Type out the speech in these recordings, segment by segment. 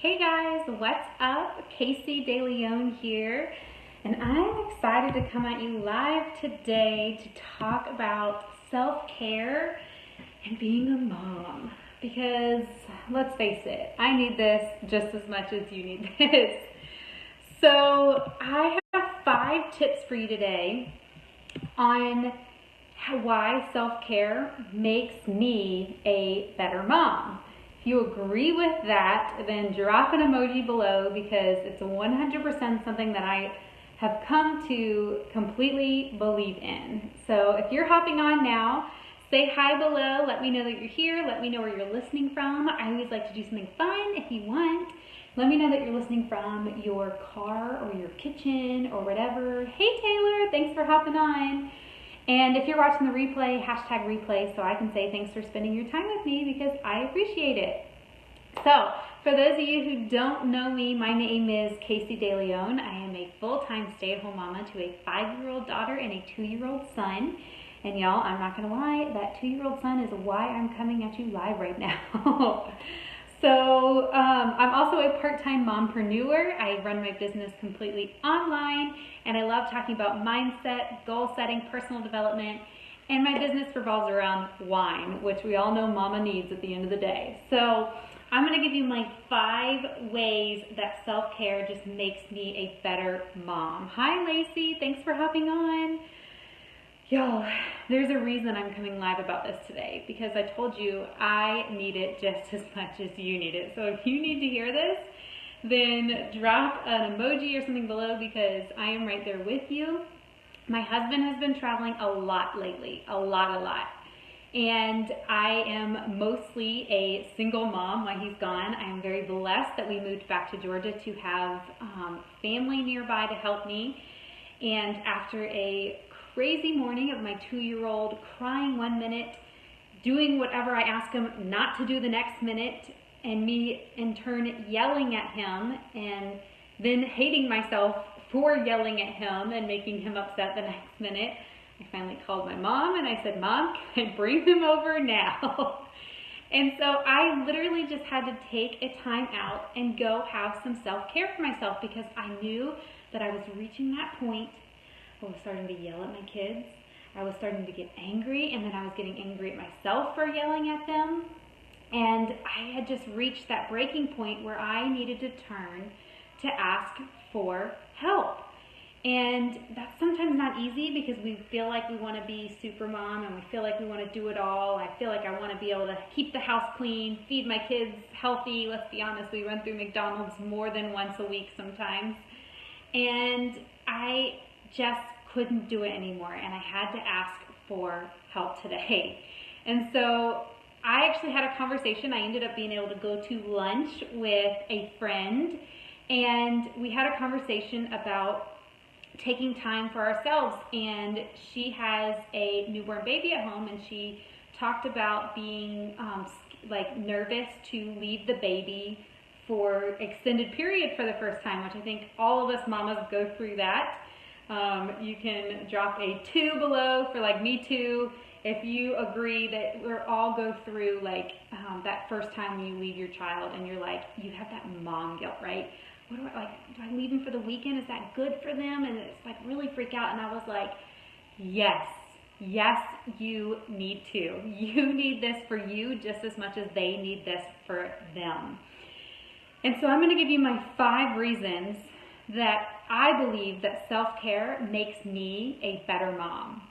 Hey guys, what's up? Casey DeLeon here, and I'm excited to come at you live today to talk about self-care and being a mom. Because let's face it, I need this just as much as you need this. So I have 5 tips for you today on why self-care makes me a better mom. If you agree with that, then drop an emoji below because it's 100% something that I have come to completely believe in. So if you're hopping on now, say hi below. Let me know that you're here. Let me know where you're listening from. I always like to do something fun if you want. Let me know that you're listening from your car or your kitchen or whatever. Hey Taylor, thanks for hopping on. And if you're watching the replay, hashtag replay, so I can say thanks for spending your time with me because I appreciate it. So, for those of you who don't know me, my name is Casey DeLeon. I am a full-time stay-at-home mama to a 5-year-old daughter and a 2-year-old son. And y'all, I'm not gonna lie, that 2-year-old son is why I'm coming at you live right now. So I'm also a part-time mompreneur. I run my business completely online, and I love talking about mindset, goal setting, personal development, and my business revolves around wine, which we all know mama needs at the end of the day. So I'm gonna give you my 5 ways that self-care just makes me a better mom. Hi Lacey, thanks for hopping on. Y'all, there's a reason I'm coming live about this today because I told you I need it just as much as you need it. So if you need to hear this, then drop an emoji or something below because I am right there with you. My husband has been traveling a lot lately, a lot. And I am mostly a single mom while he's gone. I am very blessed that we moved back to Georgia to have family nearby to help me. And after a crazy morning of my 2-year-old crying 1 minute, doing whatever I ask him not to do the next minute, and me in turn yelling at him and then hating myself for yelling at him and making him upset the next minute, I finally called my mom and I said, Mom, can I bring him over now? And so I literally just had to take a time out and go have some self-care for myself because I knew that I was reaching that point. I was starting to yell at my kids. I was starting to get angry, and then I was getting angry at myself for yelling at them. And I had just reached that breaking point where I needed to turn to ask for help. And that's sometimes not easy because we feel like we want to be super mom and we feel like we want to do it all. I feel like I want to be able to keep the house clean, feed my kids healthy. Let's be honest, we run through McDonald's more than once a week sometimes. And I just couldn't do it anymore, and I had to ask for help today. And so I actually had a conversation. I ended up being able to go to lunch with a friend, and we had a conversation about taking time for ourselves. And she has a newborn baby at home, and she talked about being nervous to leave the baby for extended period for the first time, which I think all of us mamas go through that. You can drop a 2 below for like me too if you agree that we all go through that first time when you leave your child and you're like, you have that mom guilt, right? What do I leave them for the weekend? Is that good for them? And it's like really freak out. And I was like, yes, you need to. You need this for you just as much as they need this for them. And so I'm going to give you my 5 reasons that I believe that self-care makes me a better mom.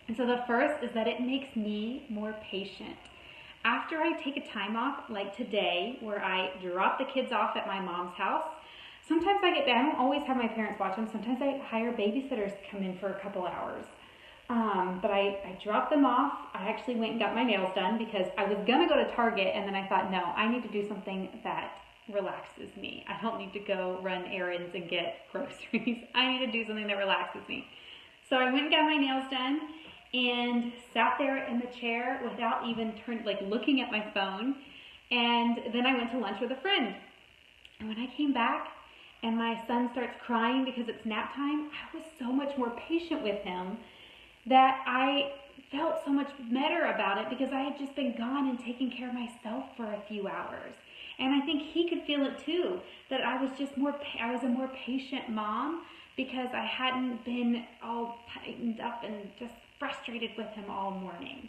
And so the first is that it makes me more patient. After I take a time off, like today, where I drop the kids off at my mom's house, sometimes I don't always have my parents watch them. Sometimes I hire babysitters to come in for a couple hours. But I dropped them off. I actually went and got my nails done because I was gonna go to Target, and then I thought, no, I need to do something that relaxes me. I don't need to go run errands and get groceries. I need to do something that relaxes me. So I went and got my nails done and sat there in the chair without even looking at my phone. And then I went to lunch with a friend. And when I came back and my son starts crying because it's nap time, I was so much more patient with him that I felt so much better about it because I had just been gone and taking care of myself for a few hours. And I think he could feel it too, that I was a more patient mom because I hadn't been all tightened up and just frustrated with him all morning.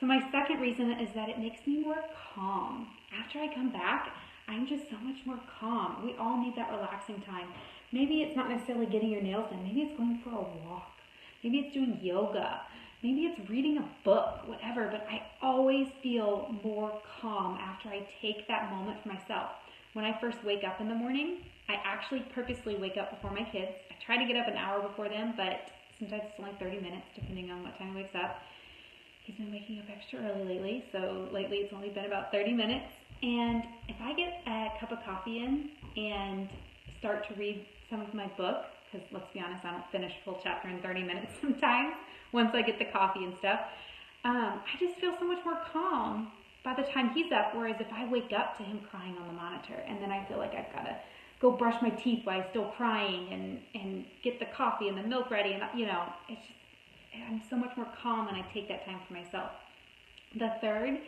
So my second reason is that it makes me more calm. After I come back, I'm just so much more calm. We all need that relaxing time. Maybe it's not necessarily getting your nails done. Maybe it's going for a walk. Maybe it's doing yoga. Maybe it's reading a book, whatever. But I always feel more calm after I take that moment for myself. When I first wake up in the morning, I actually purposely wake up before my kids. I try to get up an hour before them, but sometimes it's only 30 minutes depending on what time he wakes up. He's been waking up extra early lately, so lately it's only been about 30 minutes. And if I get a cup of coffee in and start to read some of my book, because let's be honest, I don't finish a full chapter in 30 minutes sometimes once I get the coffee and stuff, I just feel so much more calm by the time he's up, whereas if I wake up to him crying on the monitor and then I feel like I've got to go brush my teeth while he's still crying and get the coffee and the milk ready, and it's just, I'm so much more calm when I take that time for myself. The third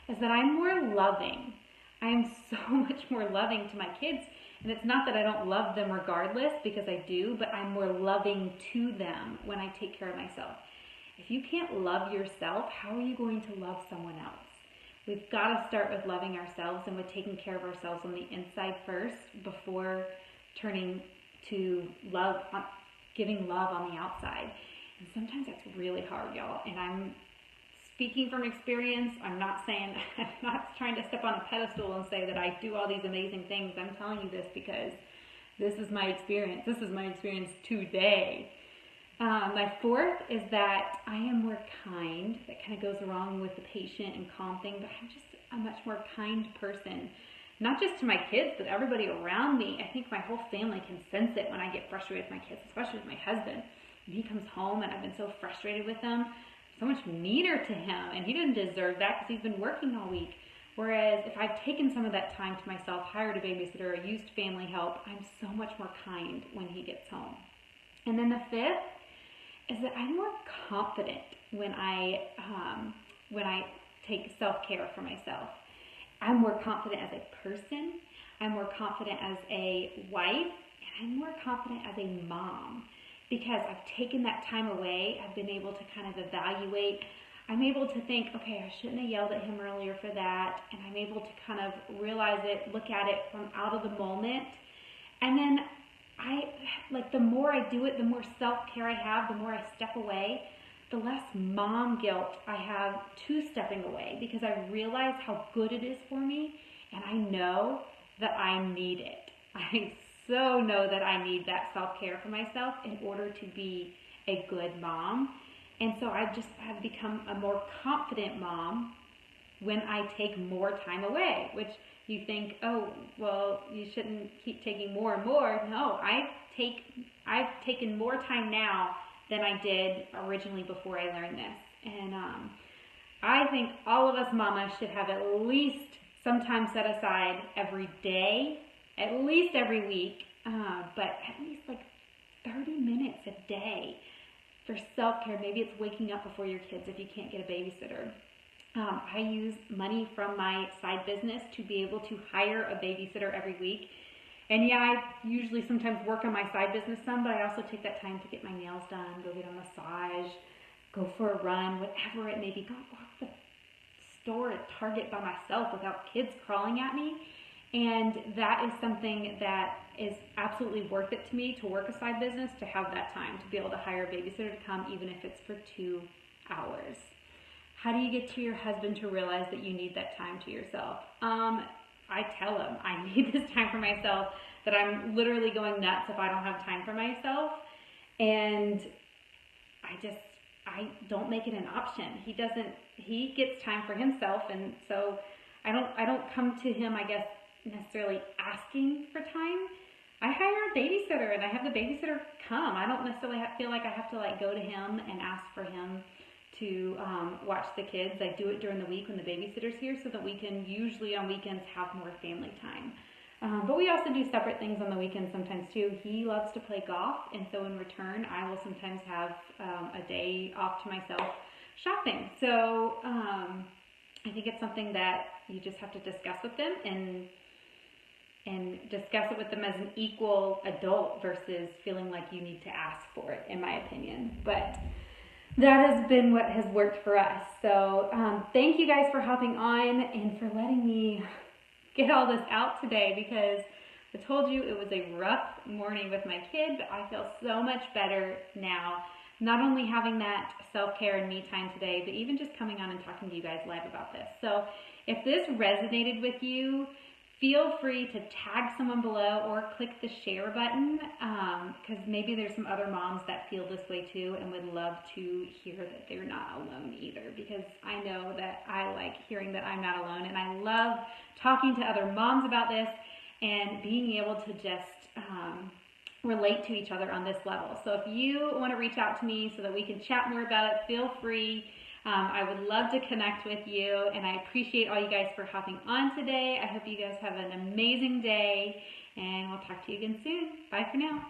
is that I'm more loving. I am so much more loving to my kids. And it's not that I don't love them regardless, because I do, but I'm more loving to them when I take care of myself. If you can't love yourself, how are you going to love someone else? We've got to start with loving ourselves and with taking care of ourselves on the inside first before turning to giving love on the outside. And sometimes that's really hard, y'all. And I'm speaking from experience. I'm not trying to step on a pedestal and say that I do all these amazing things. I'm telling you this because this is my experience. This is my experience today. My fourth is that I am more kind. That kind of goes along with the patient and calm thing, but I'm just a much more kind person. Not just to my kids, but everybody around me. I think my whole family can sense it when I get frustrated with my kids, especially with my husband. When he comes home and I've been so frustrated with him, so much meaner to him, and he didn't deserve that because he's been working all week. Whereas if I've taken some of that time to myself, hired a babysitter, or used family help, I'm so much more kind when he gets home. And then the fifth is that I'm more confident when I take self-care for myself. I'm more confident as a person, I'm more confident as a wife, and I'm more confident as a mom. Because I've taken that time away, I've been able to kind of evaluate. I'm able to think, okay, I shouldn't have yelled at him earlier for that. And I'm able to kind of realize it, look at it from out of the moment. And then the more I do it, the more self-care I have, the more I step away, the less mom guilt I have to stepping away. Because I realize how good it is for me. And I know that I need it. I so know that I need that self-care for myself in order to be a good mom. And so I've become a more confident mom when I take more time away, which you think, oh, well, you shouldn't keep taking more and more. No, I've taken more time now than I did originally before I learned this. And I think all of us mamas should have at least some time set aside every day, at least every week, but at least like 30 minutes a day for self-care. Maybe it's waking up before your kids if you can't get a babysitter. I use money from my side business to be able to hire a babysitter every week. And yeah, I usually sometimes work on my side business some, but I also take that time to get my nails done, go get a massage, go for a run, whatever it may be. Go walk the store at Target by myself without kids crawling at me. And that is something that is absolutely worth it to me, to work a side business, to have that time, to be able to hire a babysitter to come, even if it's for 2 hours. How do you get to your husband to realize that you need that time to yourself? I tell him I need this time for myself, that I'm literally going nuts if I don't have time for myself. And I don't make it an option. He gets time for himself, and so I don't come to him, I guess, necessarily asking for time. I hire a babysitter and I have the babysitter come. I don't necessarily feel like I have to go to him and ask for him to watch the kids. I do it during the week when the babysitter's here so that we can usually on weekends have more family time. But we also do separate things on the weekends sometimes too. He loves to play golf, and so in return I will sometimes have a day off to myself shopping. So I think it's something that you just have to discuss with them and discuss it with them as an equal adult versus feeling like you need to ask for it, in my opinion. But that has been what has worked for us. So thank you guys for hopping on and for letting me get all this out today, because I told you it was a rough morning with my kid, but I feel so much better now. Not only having that self-care and me time today, but even just coming on and talking to you guys live about this. So if this resonated with you, feel free to tag someone below or click the share button, because maybe there's some other moms that feel this way too and would love to hear that they're not alone either, because I know that I like hearing that I'm not alone, and I love talking to other moms about this and being able to just relate to each other on this level. So if you want to reach out to me so that we can chat more about it, feel free. I would love to connect with you, and I appreciate all you guys for hopping on today. I hope you guys have an amazing day, and we'll talk to you again soon. Bye for now.